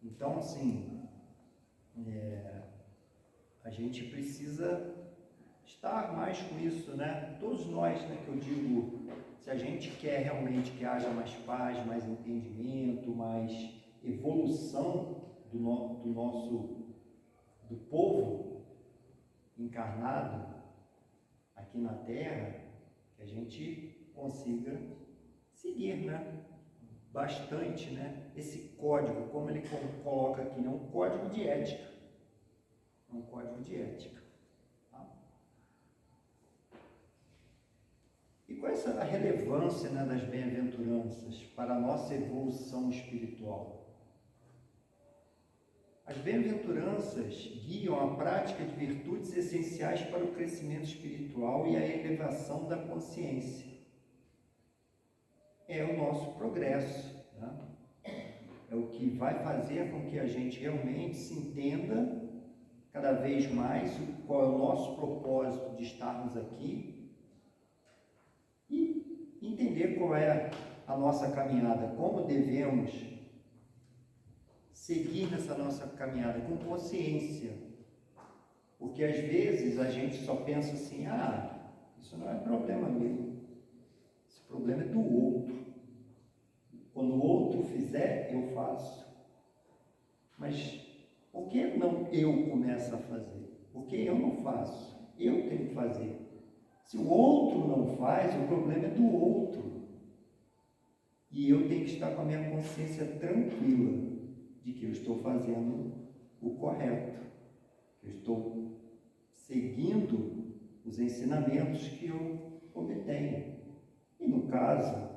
Então, assim, a gente precisa estar mais com isso, né? Todos nós, né, que eu digo, se a gente quer realmente que haja mais paz, mais entendimento, mais evolução do povo encarnado aqui na Terra, que a gente consiga seguir, né? Bastante, né? Esse código, como ele coloca aqui, é um código de ética. É um código de ética. Tá? E qual é a relevância, né, das bem-aventuranças para a nossa evolução espiritual? As bem-aventuranças guiam a prática de virtudes essenciais para o crescimento espiritual e a elevação da consciência. É o nosso progresso, né? É o que vai fazer com que a gente realmente se entenda cada vez mais qual é o nosso propósito de estarmos aqui e entender qual é a nossa caminhada, como devemos seguir nessa nossa caminhada com consciência, porque às vezes a gente só pensa assim, isso não é problema meu, esse problema é do outro, quando o outro fizer, eu faço. Mas por que não eu começo a fazer? Por que eu não faço? Eu tenho que fazer. Se o outro não faz, o problema é do outro. E eu tenho que estar com a minha consciência tranquila de que eu estou fazendo o correto. Eu estou seguindo os ensinamentos que eu obtenho. E no caso,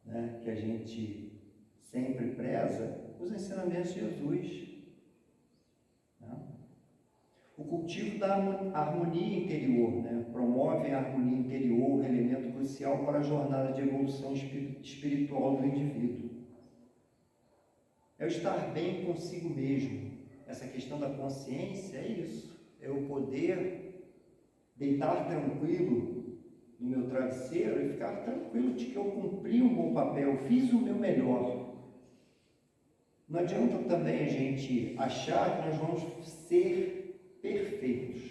né, que a gente sempre preza, os ensinamentos de Jesus. O cultivo da harmonia interior, né? Promove a harmonia interior, um elemento crucial para a jornada de evolução espiritual do indivíduo. É o estar bem consigo mesmo. Essa questão da consciência é isso. É eu poder deitar tranquilo no meu travesseiro e ficar tranquilo de que eu cumpri um bom papel, fiz o meu melhor. Não adianta também a gente achar que nós vamos ser perfeitos.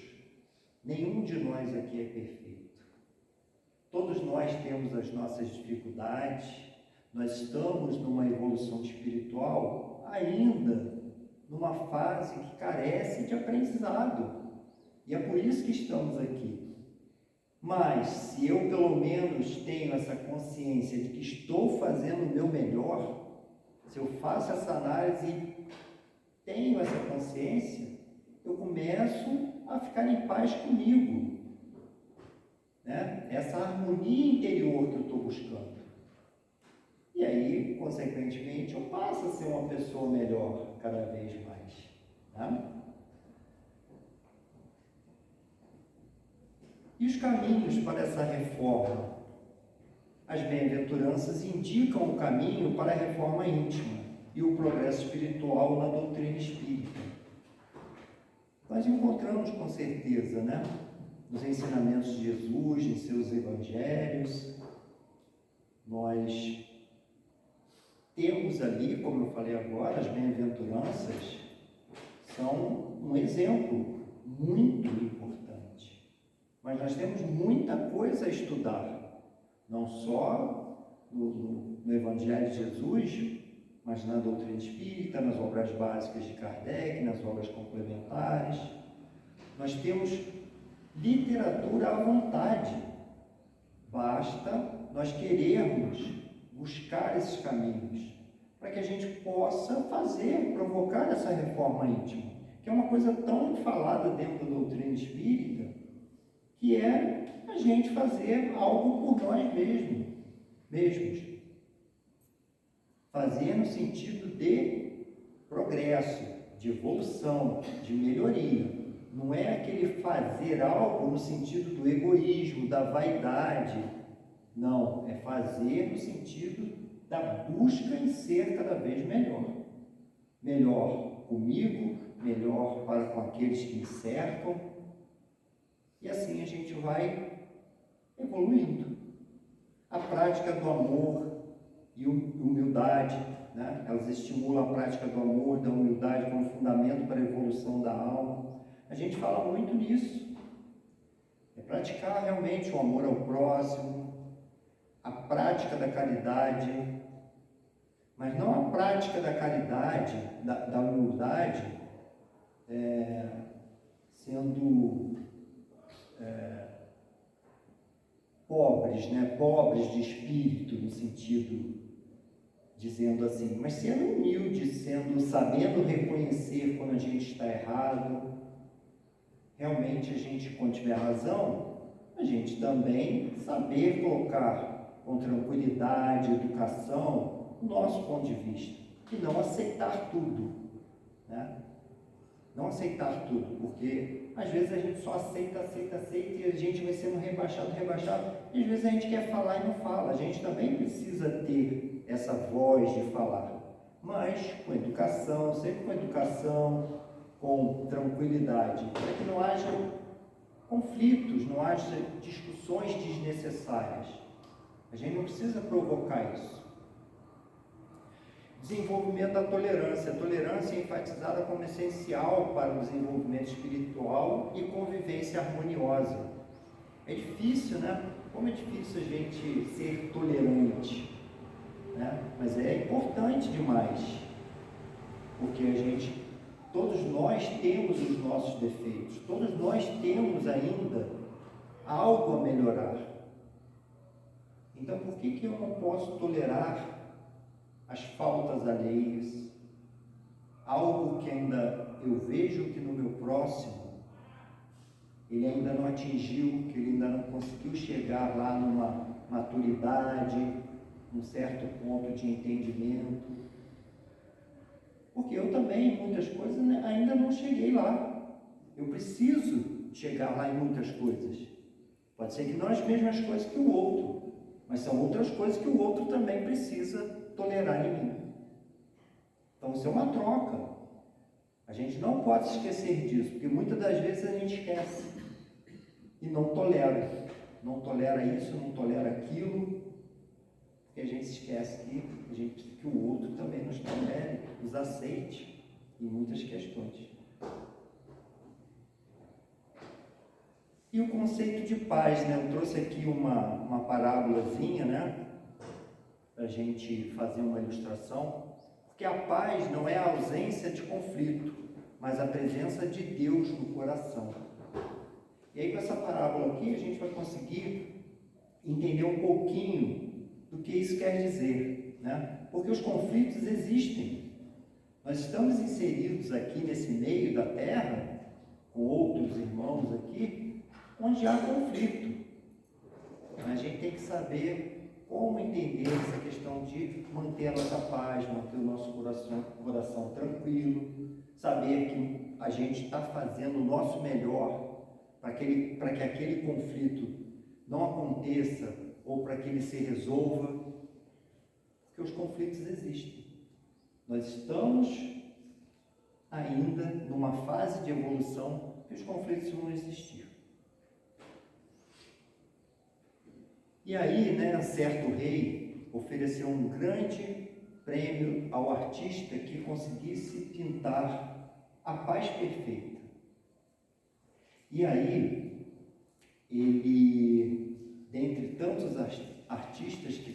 Nenhum de nós aqui é perfeito. Todos nós temos as nossas dificuldades, nós estamos numa evolução espiritual ainda numa fase que carece de aprendizado. E é por isso que estamos aqui. Mas se eu pelo menos tenho essa consciência de que estou fazendo o meu melhor, se eu faço essa análise e tenho essa consciência, eu começo a ficar em paz comigo, né? Essa harmonia interior que eu estou buscando. E aí, consequentemente, eu passo a ser uma pessoa melhor cada vez mais, né? E os caminhos para essa reforma? As bem-aventuranças indicam o caminho para a reforma íntima e o progresso espiritual na doutrina espírita. Nós encontramos com certeza, né? Nos ensinamentos de Jesus, em seus evangelhos, nós temos ali, como eu falei agora, as bem-aventuranças são um exemplo muito importante. Mas nós temos muita coisa a estudar, não só no Evangelho de Jesus, mas na doutrina espírita, nas obras básicas de Kardec, nas obras complementares. Nós temos literatura à vontade. Basta nós querermos buscar esses caminhos para que a gente possa provocar essa reforma íntima, que é uma coisa tão falada dentro da doutrina espírita, que é a gente fazer algo por nós mesmos. Fazer no sentido de progresso, de evolução, de melhoria. Não é aquele fazer algo no sentido do egoísmo, da vaidade. Não, é fazer no sentido da busca em ser cada vez melhor. Melhor comigo, melhor para com aqueles que me cercam. E assim a gente vai evoluindo. A prática do amor e humildade né? Elas estimulam a prática do amor, da humildade como fundamento para a evolução da alma. A gente fala muito nisso. É praticar realmente o amor ao próximo, a prática da caridade, mas não a prática da caridade, da humildade, sendo pobres, né? Pobres de espírito, no sentido, dizendo assim, mas sendo humilde, sabendo reconhecer quando a gente está errado. Realmente a gente, quando tiver razão, a gente também saber colocar com tranquilidade, educação, o nosso ponto de vista, e não aceitar tudo, né? Não aceitar tudo, porque às vezes a gente só aceita, e a gente vai sendo rebaixado, e às vezes a gente quer falar e não fala. A gente também precisa ter essa voz de falar, mas com educação, sempre com educação, com tranquilidade, para que não haja conflitos, não haja discussões desnecessárias. A gente não precisa provocar isso. Desenvolvimento da tolerância. A tolerância é enfatizada como essencial para o desenvolvimento espiritual e convivência harmoniosa. É difícil, né? Como é difícil a gente ser tolerante, né? Mas é importante demais, porque todos nós temos os nossos defeitos, todos nós temos ainda algo a melhorar. Então, por que eu não posso tolerar as faltas alheias, algo que ainda eu vejo que no meu próximo ele ainda não atingiu, que ele ainda não conseguiu chegar lá numa maturidade, num certo ponto de entendimento? Porque eu também, em muitas coisas, ainda não cheguei lá. Eu preciso chegar lá em muitas coisas. Pode ser que não as mesmas coisas que o outro, mas são outras coisas que o outro também precisa tolerar em mim. Então isso é uma troca. A gente não pode se esquecer disso, porque muitas das vezes a gente esquece e não tolera. Não tolera isso, não tolera aquilo, porque a gente esquece que a gente precisa que o outro também nos tolere, nos aceite em muitas questões. E o conceito de paz, né? Eu trouxe aqui uma parábolazinha, né? Para a gente fazer uma ilustração, porque a paz não é a ausência de conflito, mas a presença de Deus no coração. E aí, com essa parábola aqui, a gente vai conseguir entender um pouquinho do que isso quer dizer, né? Porque os conflitos existem. Nós estamos inseridos aqui nesse meio da Terra, com outros irmãos aqui, onde há conflito. A gente tem que saber como entender essa questão de manter a nossa paz, manter o nosso coração tranquilo, saber que a gente está fazendo o nosso melhor para que aquele conflito não aconteça ou para que ele se resolva, porque os conflitos existem. Nós estamos ainda numa fase de evolução que os conflitos vão existir. E aí, né, certo rei ofereceu um grande prêmio ao artista que conseguisse pintar a paz perfeita. E aí, ele, dentre tantos artistas que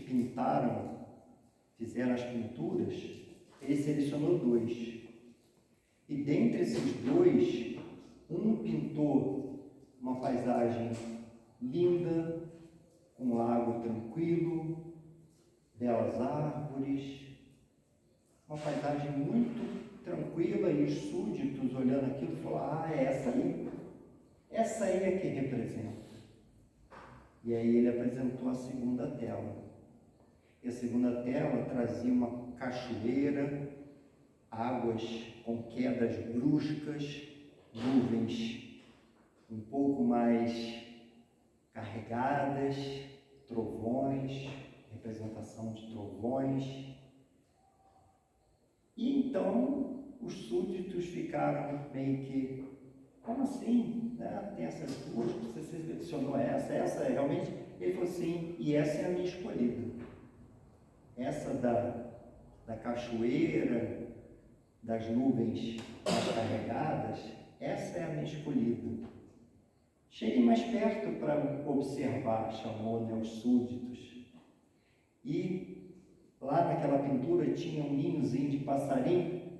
fizeram as pinturas, ele selecionou 2. E dentre esses 2, um pintou uma paisagem linda, um lago tranquilo, belas árvores, uma paisagem muito tranquila, e os súditos olhando aquilo falaram: é essa aí é que representa. E aí ele apresentou a segunda tela. E a segunda tela trazia uma cachoeira, águas com quedas bruscas, nuvens um pouco mais carregadas, trovões, representação de trovões. E então os súditos ficaram meio que: como assim? Né? Tem essas duas, você selecionou essa é realmente? Ele falou assim: e essa é a minha escolhida. Essa da cachoeira, das nuvens mais carregadas, essa é a minha escolhida. Chegue mais perto para observar, chamou, né, os súditos. E lá naquela pintura tinha um ninhozinho de passarinho,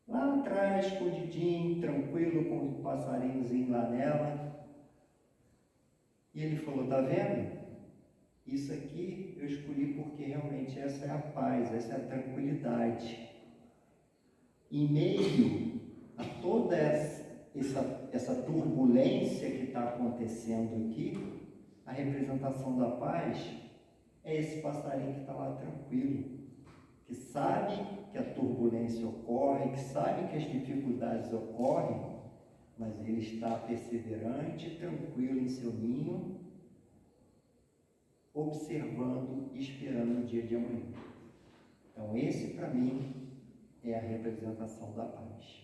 lá atrás, escondidinho, tranquilo, com um passarinhozinho lá nela. E ele falou, tá vendo? Isso aqui eu escolhi porque realmente essa é a paz, essa é a tranquilidade. Em meio a toda essa turbulência que está acontecendo aqui, a representação da paz é esse passarinho que está lá tranquilo, que sabe que a turbulência ocorre, que sabe que as dificuldades ocorrem, mas ele está perseverante, tranquilo em seu ninho, observando e esperando o dia de amanhã. Então esse, para mim, é a representação da paz.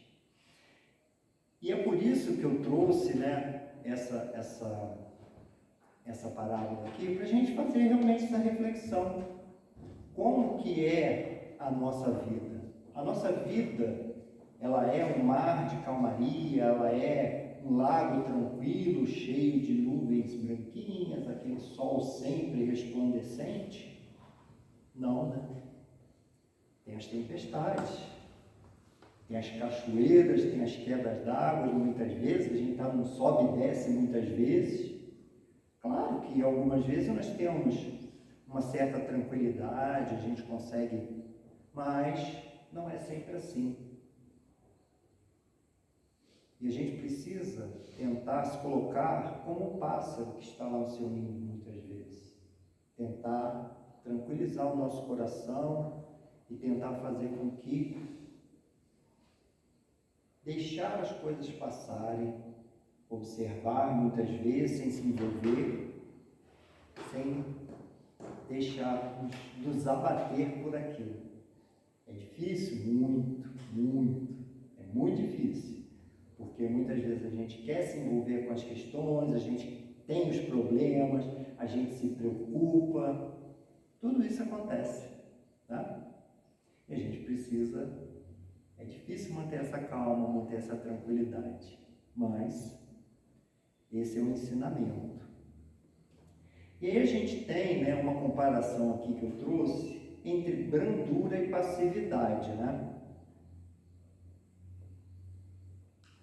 E é por isso que eu trouxe, né, essa parábola aqui, para a gente fazer realmente essa reflexão. Como que é a nossa vida? A nossa vida, ela é um mar de calmaria, ela é um lago tranquilo, cheio de nuvens branquinhas, aquele sol sempre resplandecente? Não, né? Tem as tempestades, tem as cachoeiras, tem as quedas d'água, muitas vezes, a gente tá num sobe e desce muitas vezes. Claro que algumas vezes nós temos uma certa tranquilidade, a gente consegue, mas não é sempre assim. E a gente precisa tentar se colocar como um pássaro que está lá no seu ninho, muitas vezes. Tentar tranquilizar o nosso coração e tentar fazer com que deixar as coisas passarem, observar muitas vezes, sem se envolver, sem deixar nos abater por aquilo. É difícil? É muito difícil, porque muitas vezes a gente quer se envolver com as questões, a gente tem os problemas, a gente se preocupa, tudo isso acontece, tá? E a gente precisa, é difícil manter essa calma, manter essa tranquilidade, mas esse é o ensinamento. E aí a gente tem, né, uma comparação aqui que eu trouxe entre brandura e passividade, né?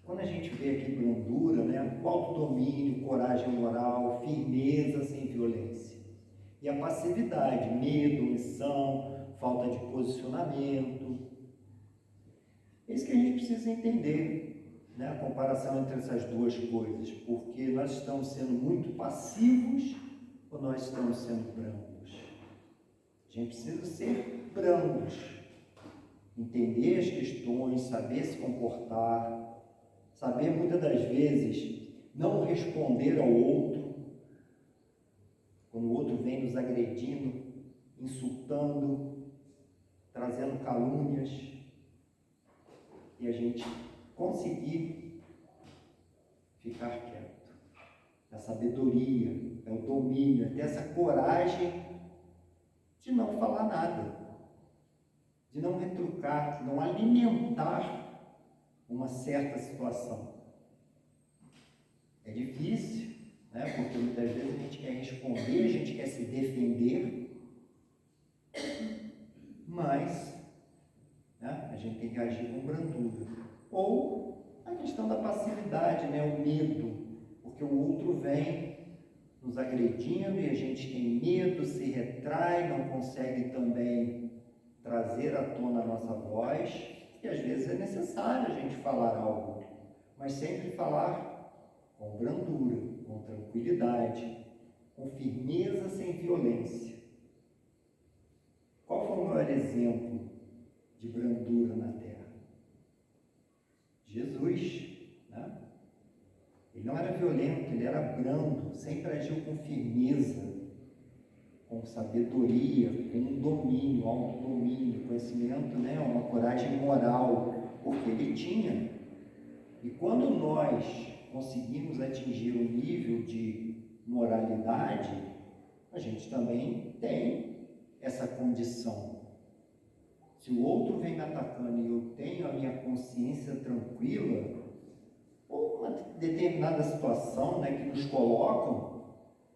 Quando a gente vê aqui brandura, né, o autodomínio, coragem moral, firmeza sem violência. E a passividade, medo, omissão, falta de posicionamento. É isso que a gente precisa entender, né, a comparação entre essas duas coisas, porque nós estamos sendo muito passivos ou nós estamos sendo brandos? A gente precisa ser brandos, entender as questões, saber se comportar, saber muitas das vezes não responder ao outro, quando o outro vem nos agredindo, insultando, trazendo calúnias, e a gente conseguir ficar quieto. A sabedoria, é o domínio, é ter essa coragem de não falar nada, de não retrucar, de não alimentar uma certa situação. É difícil, né? Porque muitas vezes a gente quer responder, a gente quer se defender, mas, né, a gente tem que agir com brandura. Ou a questão da passividade, né, o medo, porque o outro vem nos agredindo e a gente tem medo, se retrai, não consegue também trazer à tona a nossa voz, e às vezes é necessário a gente falar algo, mas sempre falar com brandura, com tranquilidade, com firmeza sem violência. Qual foi o maior exemplo de brandura na Terra? Jesus, né? Ele não era violento, ele era brando, sempre agiu com firmeza, com sabedoria, com um domínio, autodomínio, conhecimento, né? Uma coragem moral, porque ele tinha. E quando nós conseguimos atingir um nível de moralidade, a gente também tem essa condição. Se o outro vem me atacando e eu tenho a minha consciência tranquila, ou uma determinada situação, né, que nos colocam,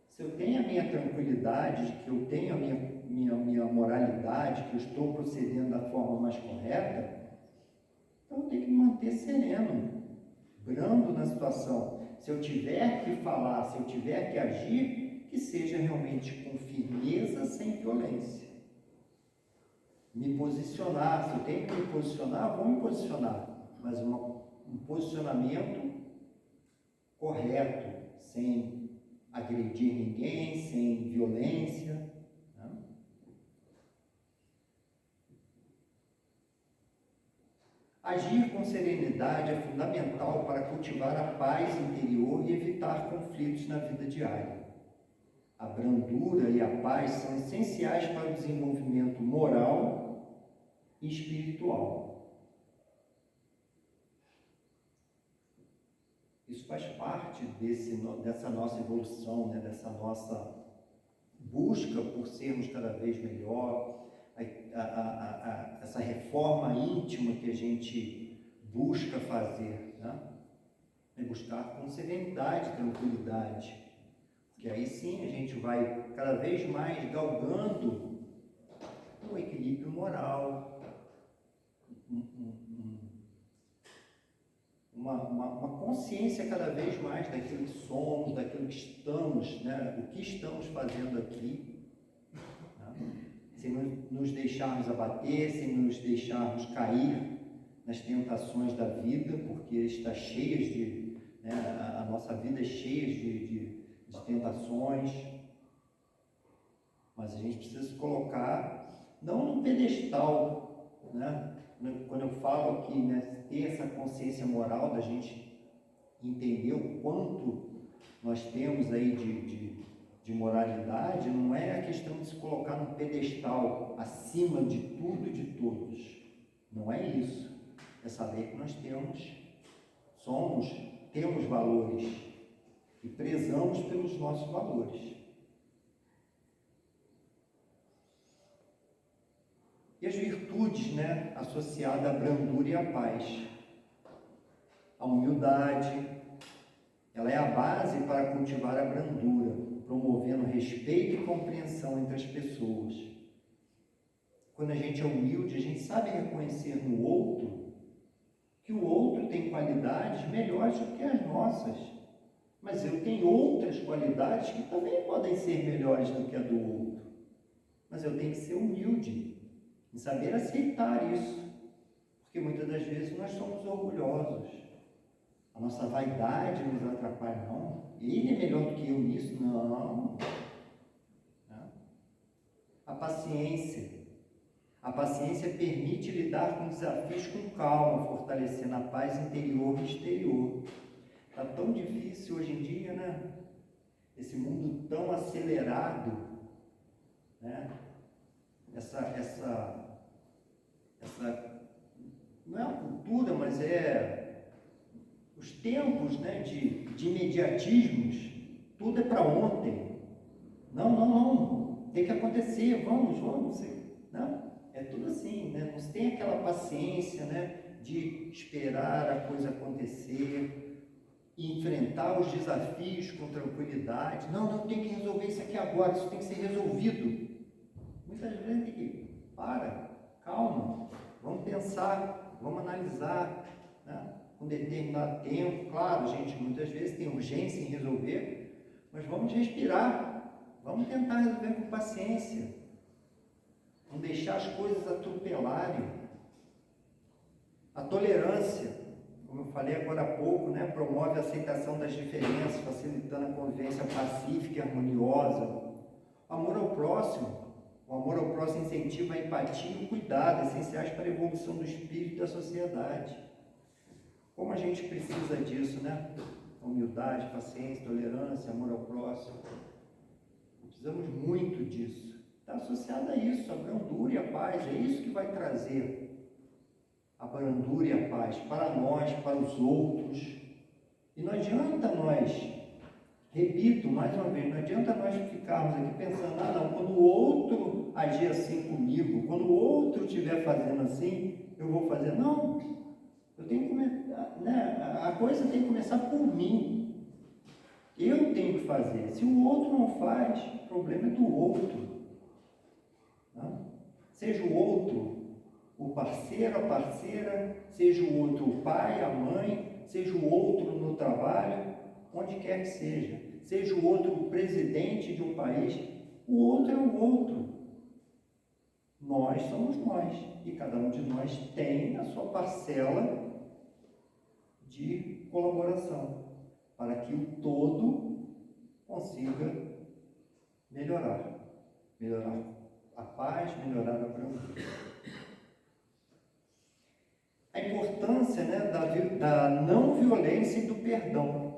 se eu tenho a minha tranquilidade, de que eu tenho a minha moralidade, que eu estou procedendo da forma mais correta, então eu tenho que me manter sereno, brando na situação. Se eu tiver que falar, se eu tiver que agir, que seja realmente com firmeza, sem violência. Me posicionar, se eu tenho que me posicionar, vou me posicionar, mas um posicionamento correto, sem agredir ninguém, sem violência. Né? Agir com serenidade é fundamental para cultivar a paz interior e evitar conflitos na vida diária. A brandura e a paz são essenciais para o desenvolvimento moral e espiritual. Isso faz parte dessa nossa evolução, né? Dessa nossa busca por sermos cada vez melhor, essa reforma íntima que a gente busca fazer, né? É buscar com serenidade, tranquilidade. Porque aí sim a gente vai cada vez mais galgando um equilíbrio moral, uma consciência cada vez mais daquilo que somos, daquilo que estamos, né? O que estamos fazendo aqui, né? Sem nos deixarmos abater, sem nos deixarmos cair nas tentações da vida, porque está cheia de, né? A nossa vida é cheia de tentações, mas a gente precisa se colocar não num pedestal, né? Quando eu falo aqui, né, ter essa consciência moral da gente entender o quanto nós temos aí de moralidade, não é a questão de se colocar num pedestal acima de tudo e de todos, não é isso. É saber que nós temos valores e prezamos pelos nossos valores. E as virtudes, né, associadas à brandura e à paz. A humildade, ela é a base para cultivar a brandura, promovendo respeito e compreensão entre as pessoas. Quando a gente é humilde, a gente sabe reconhecer no outro que o outro tem qualidades melhores do que as nossas. Mas eu tenho outras qualidades que também podem ser melhores do que a do outro. Mas eu tenho que ser humilde e saber aceitar isso. Porque muitas das vezes nós somos orgulhosos. A nossa vaidade nos atrapalha. Não, ele é melhor do que eu nisso. Não. A paciência. A paciência permite lidar com desafios com calma, fortalecendo a paz interior e exterior. Está tão difícil hoje em dia, né? Esse mundo tão acelerado, né? Essa não é uma cultura, mas é os tempos, né, de imediatismos. Tudo é para ontem. Não, tem que acontecer, vamos, não, é tudo assim, né? Não se tem aquela paciência, né, de esperar a coisa acontecer e enfrentar os desafios com tranquilidade. Não, tem que resolver isso aqui agora, isso tem que ser resolvido. Muitas vezes tem que, calma, vamos pensar, vamos analisar, né? Com determinado tempo. Claro, gente, muitas vezes tem urgência em resolver, mas vamos respirar, vamos tentar resolver com paciência, não deixar as coisas atropelarem. A tolerância, como eu falei agora há pouco, né, promove a aceitação das diferenças, facilitando a convivência pacífica e harmoniosa. O amor ao próximo incentiva a empatia e o cuidado, essenciais para a evolução do espírito e da sociedade. Como a gente precisa disso, né? Humildade, paciência, tolerância, amor ao próximo. Precisamos muito disso. Está associado a isso, a brandura e a paz. É isso que vai trazer a brandura e a paz para nós, para os outros. E não adianta nós, repito mais uma vez, não adianta nós ficarmos aqui pensando, não, quando o outro agir assim comigo, quando o outro estiver fazendo assim, eu vou fazer. Não, eu tenho que começar, né? A coisa tem que começar por mim. Eu tenho que fazer. Se o outro não faz, o problema é do outro. Tá? Seja o outro o parceiro, a parceira, seja o outro o pai, a mãe, seja o outro no trabalho, onde quer que seja o outro o presidente de um país, o outro é o outro. Nós somos nós, e cada um de nós tem a sua parcela de colaboração, para que o todo consiga melhorar a paz, melhorar a harmonia. A importância, né, da não violência e do perdão.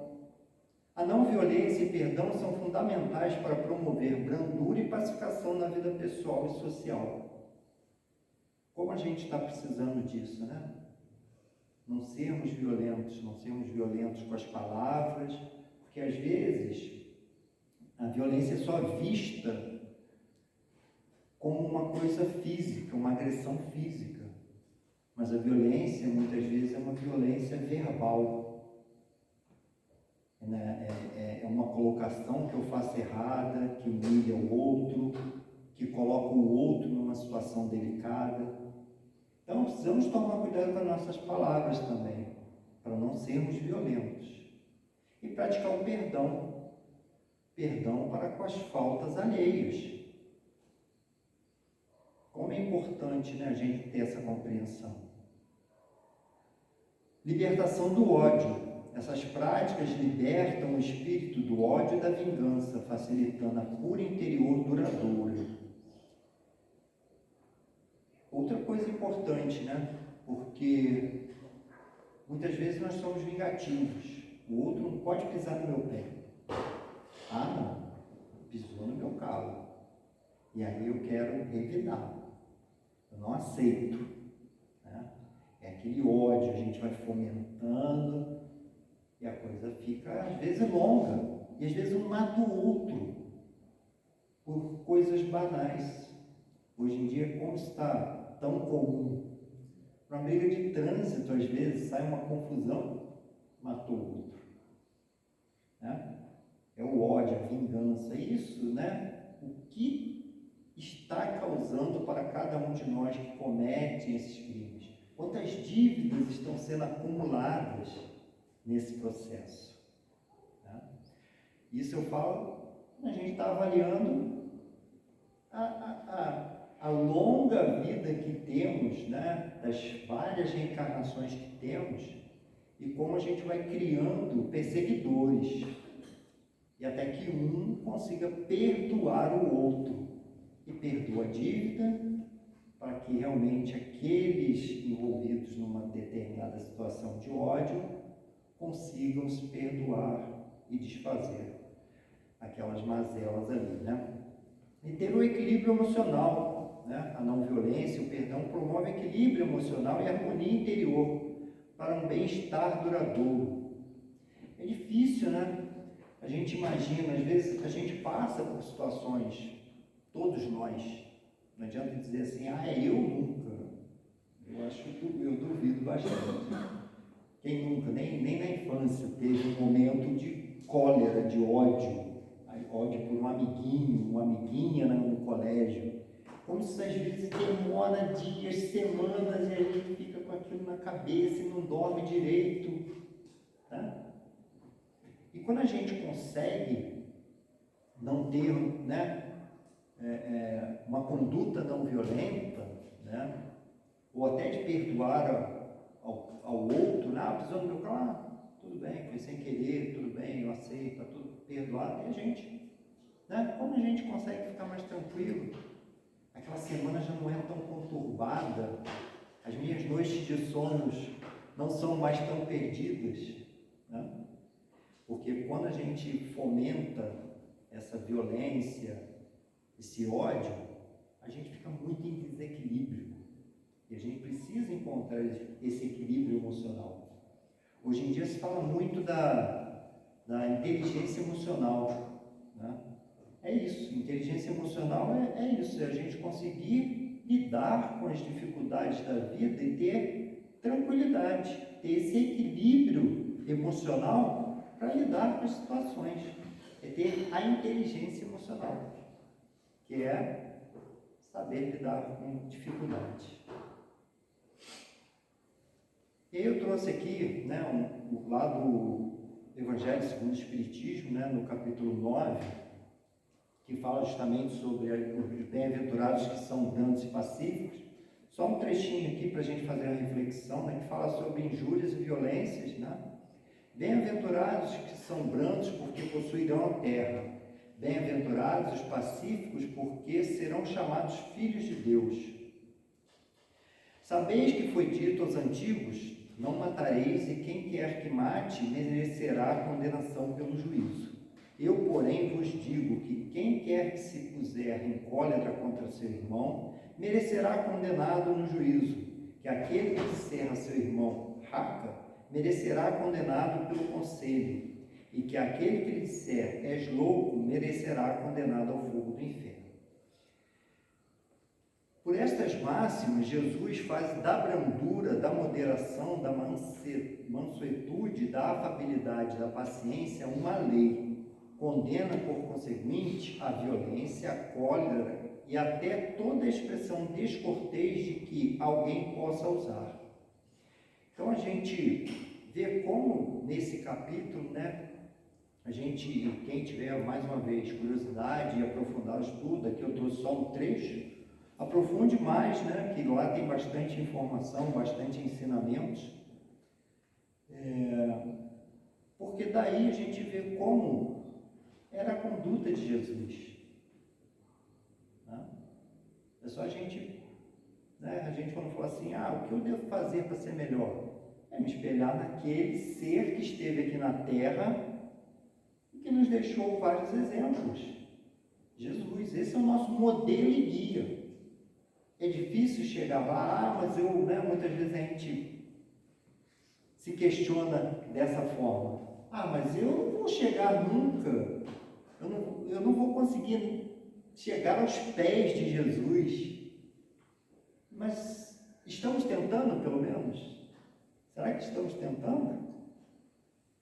A não violência e perdão são fundamentais para promover brandura e pacificação na vida pessoal e social. Como a gente está precisando disso, né? Não sermos violentos com as palavras, porque às vezes a violência é só vista como uma coisa física, uma agressão física. Mas a violência, muitas vezes, é uma violência verbal. É uma colocação que eu faço errada, que humilha o outro, que coloca o outro numa situação delicada. Então, precisamos tomar cuidado com as nossas palavras também, para não sermos violentos. E praticar o perdão. Perdão para com as faltas alheias. Como é importante, né, a gente ter essa compreensão. Libertação do ódio. Essas práticas libertam o espírito do ódio e da vingança, facilitando a cura interior duradoura. Outra coisa importante, né? Porque muitas vezes nós somos vingativos. O outro não pode pisar no meu pé. Ah, não. Pisou no meu calo. E aí eu quero revidar. Eu não aceito. Né? É aquele ódio, a gente vai fomentando e a coisa fica, às vezes, longa. E às vezes um mata o outro por coisas banais. Hoje em dia, como está tão comum? Para uma briga de trânsito, às vezes, sai uma confusão, matou o outro. Né? É o ódio, a vingança. Isso, né? O que está causando para cada um de nós que comete esses crimes? Quantas dívidas estão sendo acumuladas nesse processo? Né? Isso eu falo, a gente está avaliando a longa vida que temos, né? Das várias reencarnações que temos, e como a gente vai criando perseguidores, e até que um consiga perdoar o outro, e perdoa a dívida, para que realmente aqueles envolvidos numa determinada situação de ódio consigam se perdoar e desfazer aquelas mazelas ali, né? E ter o equilíbrio emocional, né? A não violência, o perdão promove equilíbrio emocional e harmonia interior para um bem-estar duradouro. É difícil, né? A gente imagina, às vezes a gente passa por situações, todos nós, não adianta dizer assim, eu nunca. Eu acho que eu duvido bastante. Quem nunca, nem na infância, teve um momento de cólera, de ódio por um amiguinho, uma amiguinha no colégio. Como isso às vezes demora dias, semanas, e a gente fica com aquilo na cabeça e não dorme direito. Tá? E quando a gente consegue não ter, né, uma conduta não violenta, né, ou até de perdoar ao outro, né, pisou no meu carro, tudo bem, foi sem querer, tudo bem, eu aceito, está tudo perdoado, e a gente, né, como a gente consegue ficar mais tranquilo, aquela semana já não é tão conturbada, as minhas noites de sonhos não são mais tão perdidas, né? Porque quando a gente fomenta essa violência, esse ódio, a gente fica muito em desequilíbrio. E a gente precisa encontrar esse equilíbrio emocional. Hoje em dia se fala muito da inteligência emocional, né? é isso. Inteligência emocional é isso, é a gente conseguir lidar com as dificuldades da vida e ter tranquilidade, ter esse equilíbrio emocional para lidar com as situações. É ter a inteligência emocional, que é saber lidar com dificuldades. E aí eu trouxe aqui, lá do Evangelho segundo o Espiritismo, no capítulo 9, que fala justamente sobre os bem-aventurados que são brandos e pacíficos. Só um trechinho aqui para a gente fazer uma reflexão, que fala sobre injúrias e violências, Bem-aventurados que são brandos, porque possuirão a terra. Bem-aventurados os pacíficos, porque serão chamados filhos de Deus. Sabeis que foi dito aos antigos: não matareis, e quem quer que mate merecerá condenação pelo juízo. Eu, porém, vos digo que quem quer que se puser em cólera contra seu irmão, merecerá condenado no juízo, que aquele que disser a seu irmão, raca, merecerá condenado pelo conselho, e que aquele que lhe disser, és louco, merecerá condenado ao fogo do inferno. Por estas máximas, Jesus faz da brandura, da moderação, da mansuetude, da afabilidade, da paciência uma lei. Condena, por conseguinte, a violência, a cólera e até toda a expressão descortês de que alguém possa usar. Então a gente vê como nesse capítulo, quem tiver mais uma vez curiosidade e aprofundar o estudo, aqui eu trouxe só um trecho, aprofunde mais, que lá tem bastante informação, bastante ensinamentos, porque daí a gente vê como era a conduta de Jesus. É só a gente quando fala assim, o que eu devo fazer para ser melhor? É me espelhar naquele ser que esteve aqui na Terra e que nos deixou vários exemplos. Jesus, esse é o nosso modelo e guia. É difícil chegar lá, mas muitas vezes a gente se questiona dessa forma. Mas eu não vou chegar nunca, eu não vou conseguir chegar aos pés de Jesus. Mas estamos tentando, pelo menos? Será que estamos tentando?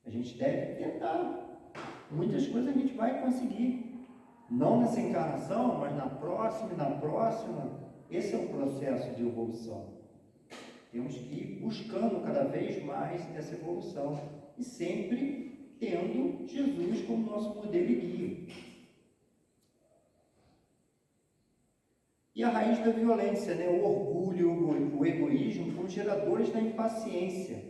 A gente deve tentar. Muitas coisas a gente vai conseguir. Não nessa encarnação, mas na próxima e na próxima. Esse é o processo de evolução. Temos que ir buscando cada vez mais essa evolução. E sempre tendo Jesus como nosso modelo e guia. E a raiz da violência, o orgulho, o egoísmo, como geradores da impaciência.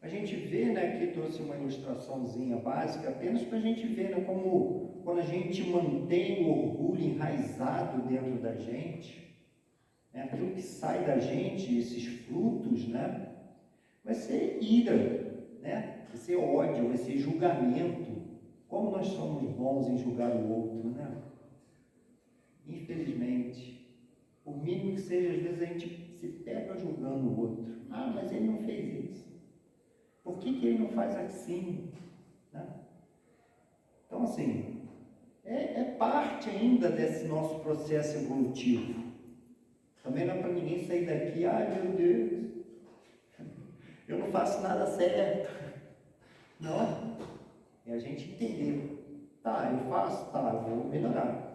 A gente vê, aqui trouxe uma ilustraçãozinha básica, apenas para a gente ver, como quando a gente mantém o orgulho enraizado dentro da gente, aquilo que sai da gente, esses frutos, vai ser ira, vai ser ódio, vai ser julgamento. Como nós somos bons em julgar o outro, Infelizmente. Por mínimo que seja, às vezes a gente se pega julgando o outro. Mas ele não fez isso. Por que ele não faz assim? Então, assim, é parte ainda desse nosso processo evolutivo. Também não é para ninguém sair daqui, meu Deus, eu não faço nada certo. Não, é a gente entender. Eu faço, eu vou melhorar.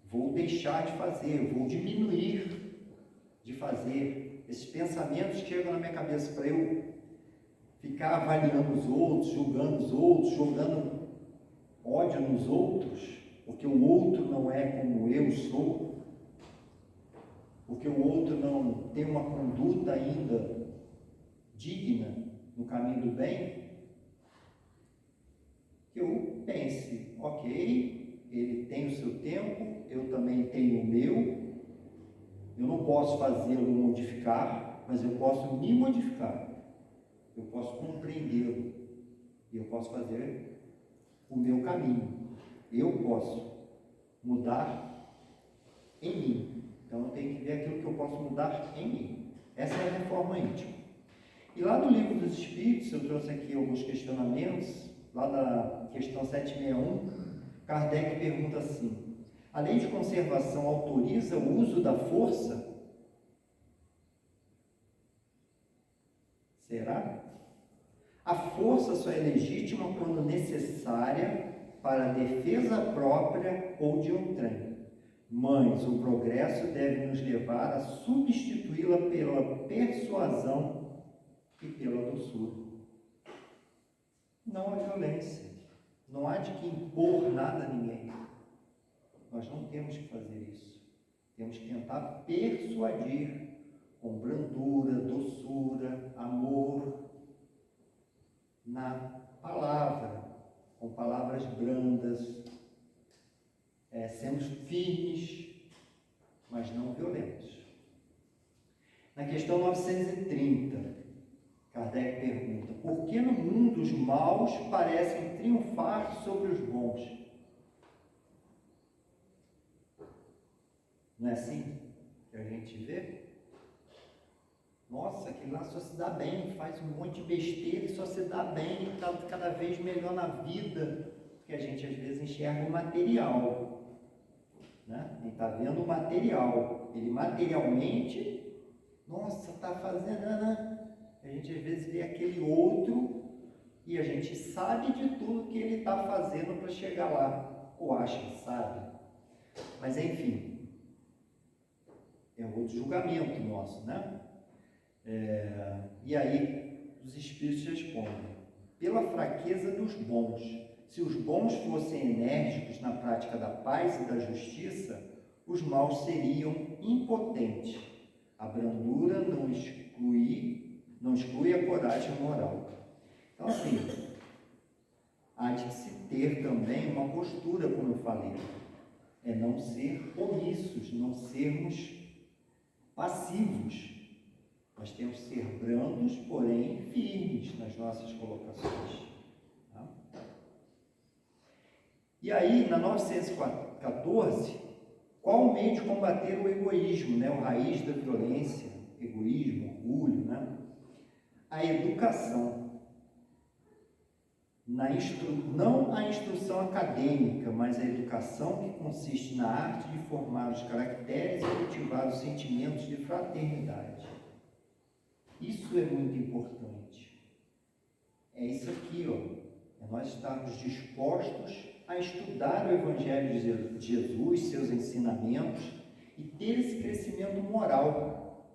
Vou deixar de fazer, vou diminuir de fazer. Esses pensamentos que chegam na minha cabeça para eu ficar avaliando os outros, julgando os outros, jogando ódio nos outros, porque o outro não é como eu sou, porque o outro não tem uma conduta ainda digna no caminho do bem, que eu pense, ok, ele tem o seu tempo, eu também tenho o meu, eu não posso fazê-lo modificar, mas eu posso me modificar, eu posso compreendê-lo, e eu posso fazer o meu caminho, eu posso mudar em mim. Então eu tenho que ver aquilo que eu posso mudar em mim. Essa é a reforma íntima. E lá no Livro dos Espíritos, eu trouxe aqui alguns questionamentos, lá da questão 761, Kardec pergunta assim: A lei de conservação autoriza o uso da força? Será? A força só é legítima quando necessária para a defesa própria ou de outrem. Mas o progresso deve nos levar a substituí-la pela persuasão e pela doçura. Não a violência. Não há de que impor nada a ninguém. Nós não temos que fazer isso. Temos que tentar persuadir com brandura, doçura, amor, na palavra, com palavras brandas, sendo firmes, mas não violentos. Na questão 930, Kardec pergunta: por que no mundo os maus parecem triunfar sobre os bons? Não é assim que a gente vê? Nossa, aquele lá só se dá bem, faz um monte de besteira e só se dá bem e está cada vez melhor na vida, porque a gente às vezes enxerga o material, né? Ele está vendo o material, ele materialmente, nossa, está fazendo, a gente às vezes vê aquele outro e a gente sabe de tudo que ele está fazendo para chegar lá, ou acha que sabe, mas enfim, é outro julgamento nosso, né? E aí os espíritos respondem: pela fraqueza dos bons. Se os bons fossem enérgicos na prática da paz e da justiça, os maus seriam impotentes. A brandura não exclui a coragem moral. Então, assim, há de se ter também uma postura, como eu falei, não ser omissos, não sermos passivos. Nós temos que ser brandos, porém firmes nas nossas colocações. Tá? E aí, na 914, qual o meio de combater o egoísmo, né? O raiz da violência, egoísmo, orgulho, né? A educação. Não a instrução acadêmica, mas a educação que consiste na arte de formar os caracteres e cultivar os sentimentos de fraternidade. Isso é muito importante. É isso aqui, ó. É nós estarmos dispostos a estudar o Evangelho de Jesus, seus ensinamentos, e ter esse crescimento moral,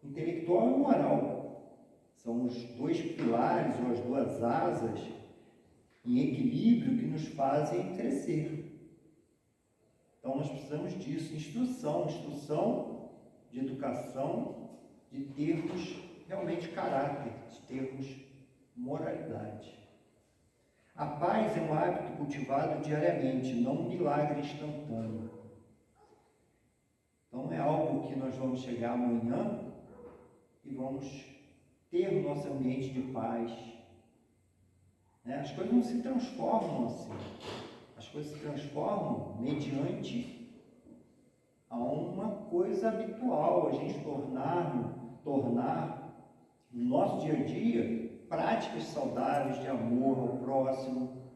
intelectual e moral. São os dois pilares ou as duas asas em equilíbrio que nos fazem crescer. Então nós precisamos disso, instrução de educação, de termos realmente caráter, de termos moralidade. A paz é um hábito cultivado diariamente, não um milagre instantâneo. Então não é algo que nós vamos chegar amanhã e vamos ter no nosso ambiente de paz. As coisas não se transformam assim. As coisas se transformam mediante a uma coisa habitual, a gente tornar no nosso dia a dia práticas saudáveis de amor ao próximo,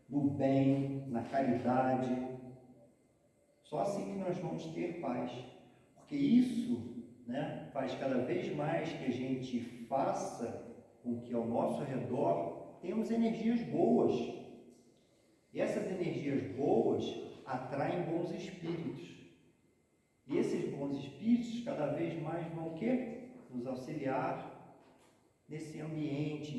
no bem, na caridade. Só assim que nós vamos ter paz. Porque isso, faz cada vez mais que a gente faça com que ao nosso redor temos energias boas. E essas energias boas atraem bons espíritos. E esses bons espíritos cada vez mais vão o quê? Nos auxiliar nesse ambiente,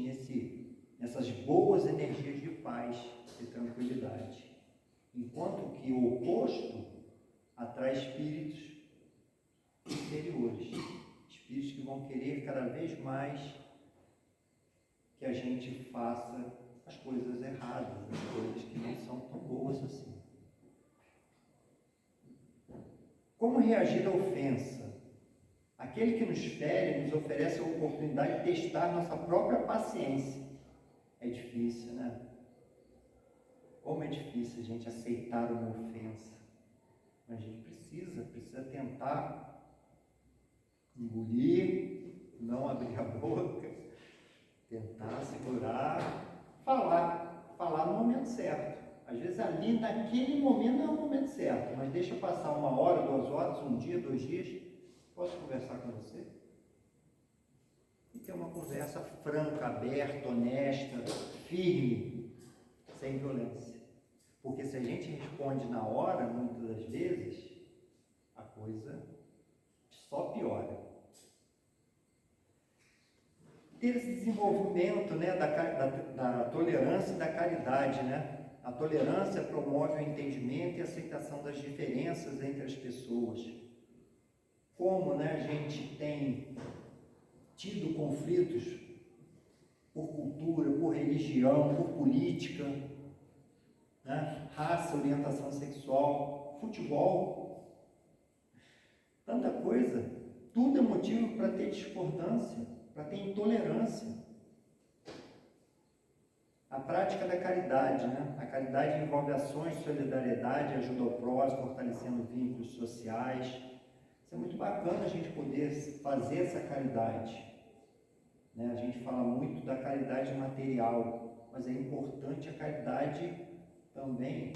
nessas boas energias de paz e tranquilidade. Enquanto que o oposto atrai espíritos inferiores, espíritos que vão querer cada vez mais que a gente faça as coisas erradas, as coisas que não são tão boas assim. Como reagir à ofensa? Aquele que nos fere nos oferece a oportunidade de testar nossa própria paciência. É difícil, né? Como é difícil a gente aceitar uma ofensa. Mas a gente precisa tentar engolir, não abrir a boca, tentar segurar, falar no momento certo. Às vezes ali, naquele momento, não é o momento certo, mas deixa passar 1 hora, 2 horas, um dia, 2 dias, posso conversar com você? E ter uma conversa franca, aberta, honesta, firme, sem violência. Porque se a gente responde na hora, muitas das vezes, a coisa só piora. Ter esse desenvolvimento, né, da tolerância e da caridade, né? A tolerância promove o entendimento e a aceitação das diferenças entre as pessoas. Como, né, a gente tem tido conflitos por cultura, por religião, por política, né? Raça, orientação sexual, futebol, tanta coisa. Tudo é motivo para ter discordância, para ter intolerância. A prática da caridade, né? A caridade envolve ações de solidariedade, ajuda ao próximo, fortalecendo vínculos sociais. Isso é muito bacana a gente poder fazer essa caridade, né? A gente fala muito da caridade material, mas é importante a caridade também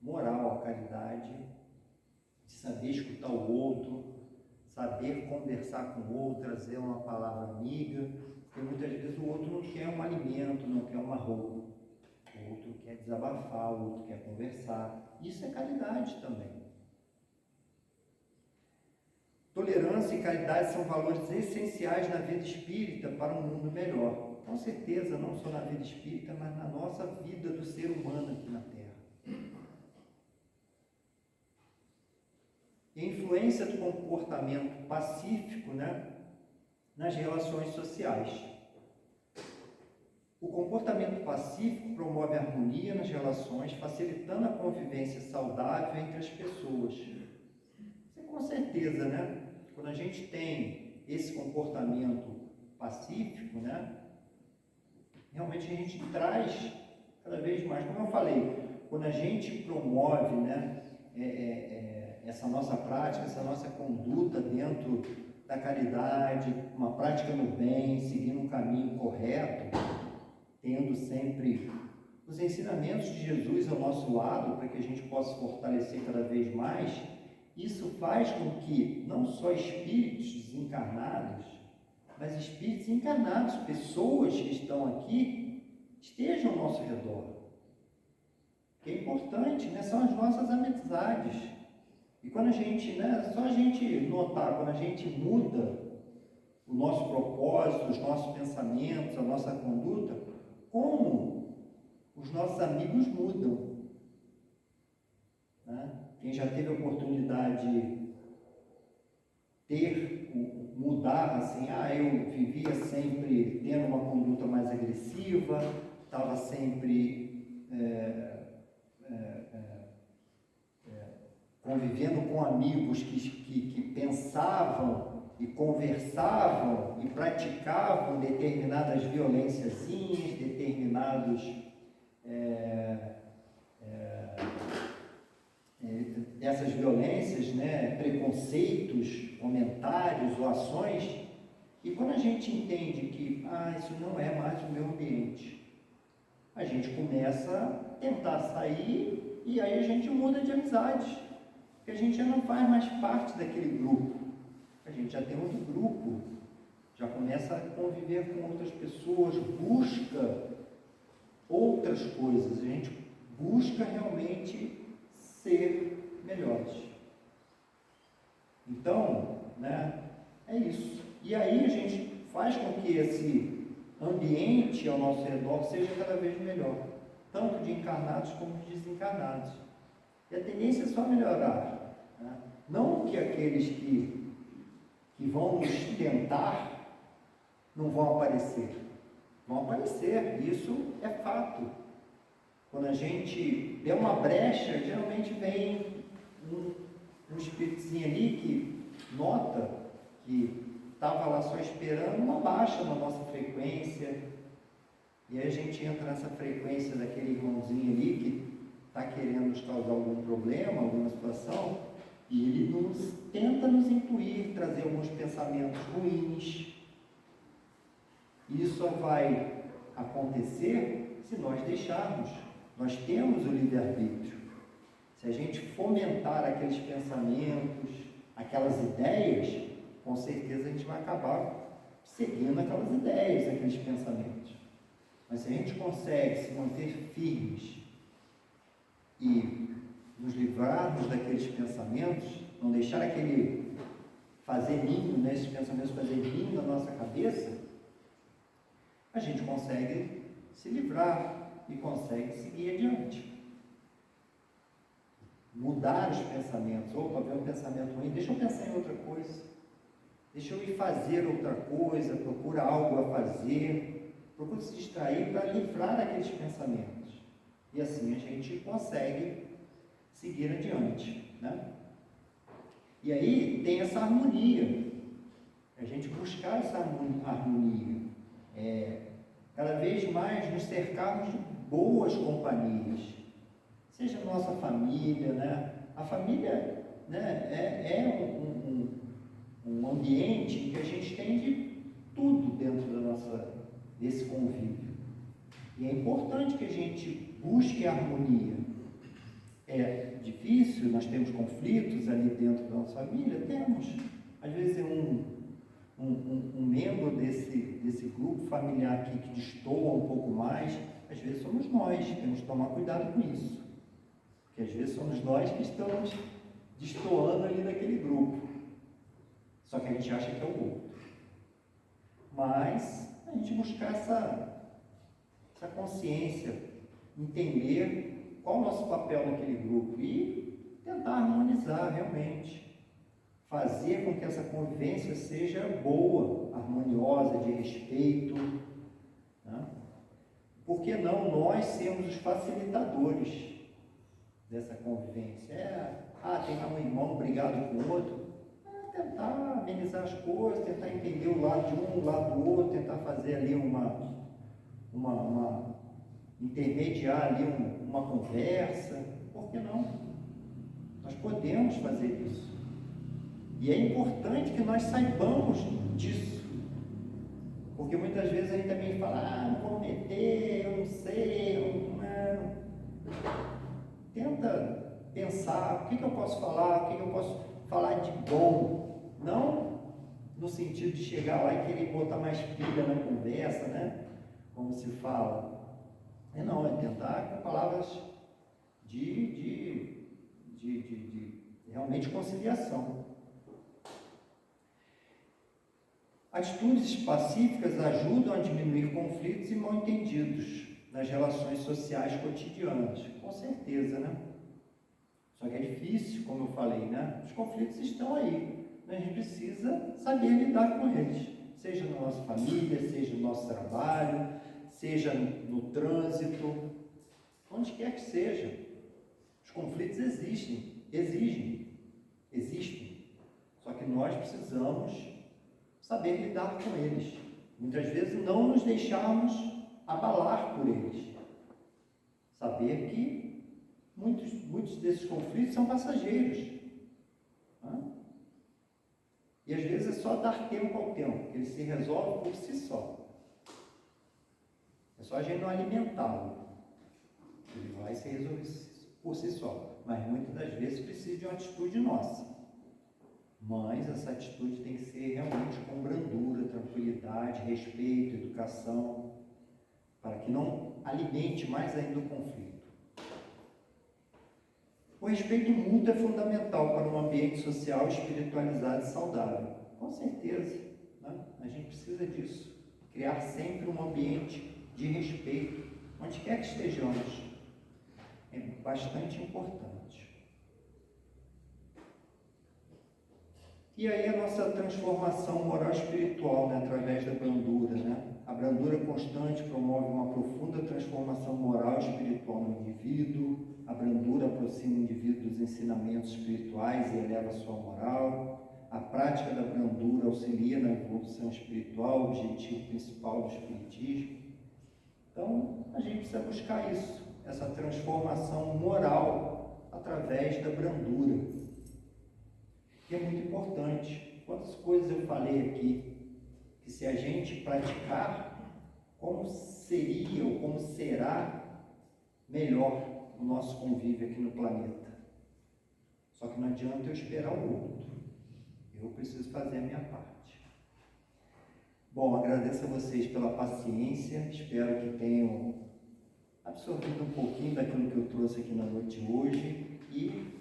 moral, a caridade de saber escutar o outro, saber conversar com o outro, trazer uma palavra amiga, porque muitas vezes o outro não quer um alimento, não quer uma roupa, o outro quer desabafar, o outro quer conversar. Isso é caridade também. Tolerância e caridade são valores essenciais na vida espírita para um mundo melhor. Com certeza, não só na vida espírita, mas na nossa vida do ser humano aqui na Terra. E a influência do comportamento pacífico, né, nas relações sociais. O comportamento pacífico promove a harmonia nas relações, facilitando a convivência saudável entre as pessoas. Isso é com certeza, né? Quando a gente tem esse comportamento pacífico, né, realmente a gente traz cada vez mais, como eu falei, quando a gente promove, né, essa nossa prática, essa nossa conduta dentro da caridade, uma prática no bem, seguindo um caminho correto, tendo sempre os ensinamentos de Jesus ao nosso lado, para que a gente possa fortalecer cada vez mais, isso faz com que não só espíritos desencarnados, mas espíritos encarnados, pessoas que estão aqui, estejam ao nosso redor. Que é importante, né? São as nossas amizades. E quando a gente, né, só a gente notar, quando a gente muda o nosso propósito, os nossos pensamentos, a nossa conduta, como os nossos amigos mudam, né? Quem já teve a oportunidade de mudar, assim, eu vivia sempre tendo uma conduta mais agressiva, estava sempre convivendo com amigos que pensavam e conversavam e praticavam determinadas violênciazinhas, determinados essas violências, né, preconceitos, comentários ou ações, e quando a gente entende que isso não é mais o meu ambiente, a gente começa a tentar sair e aí a gente muda de amizade, porque a gente já não faz mais parte daquele grupo, a gente já tem outro grupo, já começa a conviver com outras pessoas, busca outras coisas, a gente busca realmente ser melhores. Então, né, é isso. E aí a gente faz com que esse ambiente ao nosso redor seja cada vez melhor, tanto de encarnados como de desencarnados. E a tendência é só melhorar, né? Não que aqueles que vão nos tentar não vão aparecer. Vão aparecer, isso é fato. Quando a gente vê uma brecha, geralmente vem um espíritozinho ali que nota que estava lá só esperando uma baixa na nossa frequência, e aí a gente entra nessa frequência daquele irmãozinho ali que está querendo nos causar algum problema, alguma situação, e ele tenta nos intuir, trazer alguns pensamentos ruins. Isso só vai acontecer se nós deixarmos. Nós temos o livre-arbítrio. Se a gente fomentar aqueles pensamentos, aquelas ideias, com certeza a gente vai acabar seguindo aquelas ideias, aqueles pensamentos. Mas se a gente consegue se manter firmes e nos livrarmos daqueles pensamentos, não deixar aquele fazer ninho, né, esses pensamentos fazer ninho na nossa cabeça, a gente consegue se livrar e consegue seguir adiante. Mudar os pensamentos. Opa, veio um pensamento ruim, deixa eu pensar em outra coisa. Deixa eu ir fazer outra coisa, procura algo a fazer, procura se distrair para livrar daqueles pensamentos. E assim a gente consegue seguir adiante, né? E aí tem essa harmonia, a gente buscar essa harmonia, cada vez mais nos cercarmos de boas companhias, seja a nossa família, né? A família, né, é um ambiente em que a gente tem de tudo dentro desse convívio. E é importante que a gente busque a harmonia. É difícil, nós temos conflitos ali dentro da nossa família? Temos. Às vezes é um membro desse grupo familiar aqui que destoa um pouco mais, às vezes somos nós, temos que tomar cuidado com isso. Porque às vezes somos nós que estamos destoando ali daquele grupo. Só que a gente acha que é o outro. Mas a gente buscar essa consciência, entender qual é o nosso papel naquele grupo e tentar harmonizar realmente. Fazer com que essa convivência seja boa, harmoniosa, de respeito. Né? Por que não nós sermos os facilitadores dessa convivência? Tem lá um irmão brigado com o outro. Tentar amenizar as coisas, tentar entender o lado de um, o lado do outro, tentar fazer ali intermediar ali uma conversa. Por que não? Nós podemos fazer isso. E é importante que nós saibamos disso. Porque muitas vezes a gente também fala, não vou meter, eu não sei, Tenta pensar, o que eu posso falar, o que eu posso falar de bom. Não no sentido de chegar lá e querer botar mais pilha na conversa, né? Como se fala. Não, é tentar com palavras de realmente conciliação. Atitudes pacíficas ajudam a diminuir conflitos e mal-entendidos nas relações sociais cotidianas. Com certeza, né? Só que é difícil, como eu falei, né? Os conflitos estão aí. A gente precisa saber lidar com eles. Seja na nossa família, seja no nosso trabalho, seja no trânsito, onde quer que seja. Os conflitos existem. Só que nós precisamos saber lidar com eles. Muitas vezes não nos deixarmos abalar por eles. Saber que muitos desses conflitos são passageiros. E às vezes é só dar tempo ao tempo, que ele se resolve por si só. É só a gente não alimentá-lo. Ele vai se resolver por si só. Mas muitas das vezes precisa de uma atitude nossa. Mas essa atitude tem que ser realmente com brandura, tranquilidade, respeito, educação, para que não alimente mais ainda o conflito. O respeito mútuo é fundamental para um ambiente social espiritualizado e saudável. Com certeza, né? A gente precisa disso. Criar sempre um ambiente de respeito, onde quer que estejamos. É bastante importante. E aí a nossa transformação moral e espiritual, né, através da brandura, né? A brandura constante promove uma profunda transformação moral e espiritual no indivíduo. A brandura aproxima o indivíduo dos ensinamentos espirituais e eleva a sua moral. A prática da brandura auxilia na evolução espiritual, o objetivo principal do espiritismo. Então, a gente precisa buscar isso, essa transformação moral através da brandura, que é muito importante. Quantas coisas eu falei aqui, que se a gente praticar, como seria ou como será melhor o nosso convívio aqui no planeta. Só que não adianta eu esperar o outro. Eu preciso fazer a minha parte. Bom, agradeço a vocês pela paciência. Espero que tenham absorvido um pouquinho daquilo que eu trouxe aqui na noite de hoje e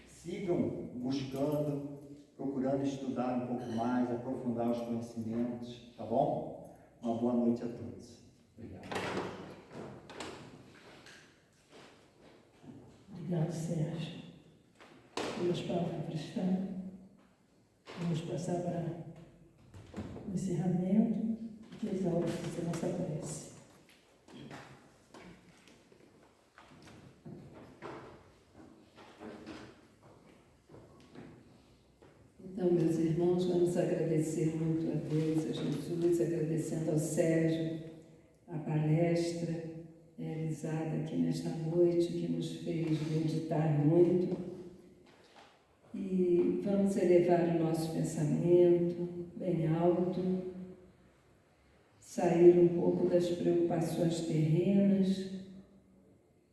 sigam buscando, procurando estudar um pouco mais, aprofundar os conhecimentos, tá bom? Uma boa noite a todos. Obrigado. Obrigado, Sérgio, pelas palavras, tá? Vamos passar para o encerramento e que exalta a nossa prece. Então, meus irmãos, vamos agradecer muito a Deus, a Jesus, agradecendo ao Sérgio a palestra realizada aqui nesta noite, que nos fez meditar muito. E vamos elevar o nosso pensamento bem alto, sair um pouco das preocupações terrenas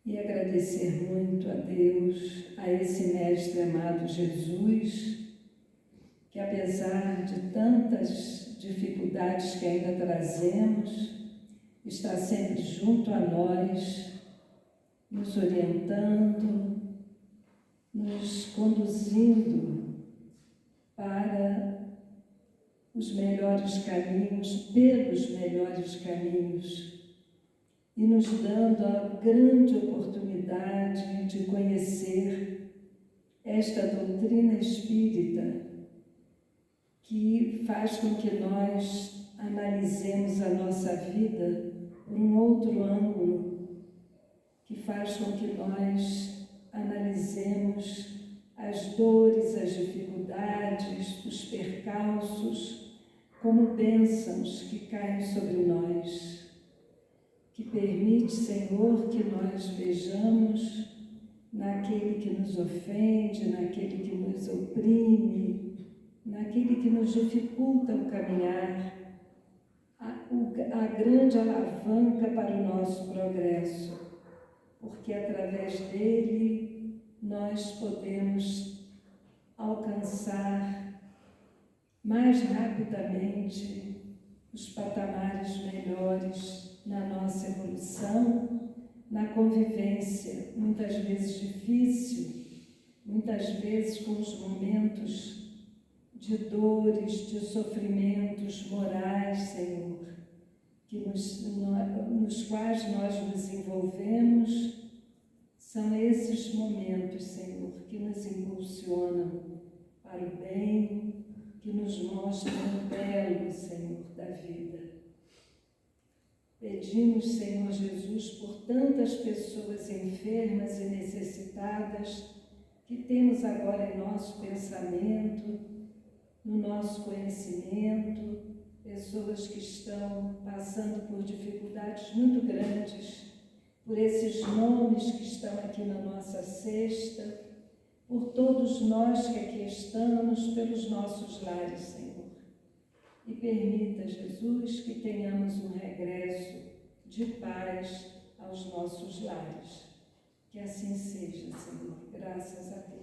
e agradecer muito a Deus, a esse Mestre amado Jesus, que apesar de tantas dificuldades que ainda trazemos, está sempre junto a nós, nos orientando, nos conduzindo para os melhores caminhos, pelos melhores caminhos, e nos dando a grande oportunidade de conhecer esta doutrina espírita, que faz com que nós analisemos a nossa vida por um outro ângulo, que faz com que nós analisemos as dores, as dificuldades, os percalços, como bênçãos que caem sobre nós, que permite, Senhor, que nós vejamos naquele que nos ofende, naquele que nos oprime, naquele que nos dificulta o caminhar, a grande alavanca para o nosso progresso, porque através dele nós podemos alcançar mais rapidamente os patamares melhores na nossa evolução, na convivência, muitas vezes difícil, muitas vezes com os momentos de dores, de sofrimentos morais, Senhor, nos quais nós nos envolvemos. São esses momentos, Senhor, que nos impulsionam para o bem, que nos mostram o belo, Senhor, da vida. Pedimos, Senhor Jesus, por tantas pessoas enfermas e necessitadas que temos agora em nosso pensamento, no nosso conhecimento, pessoas que estão passando por dificuldades muito grandes, por esses nomes que estão aqui na nossa cesta, por todos nós que aqui estamos, pelos nossos lares, Senhor. E permita, Jesus, que tenhamos um regresso de paz aos nossos lares. Que assim seja, Senhor. Graças a Deus.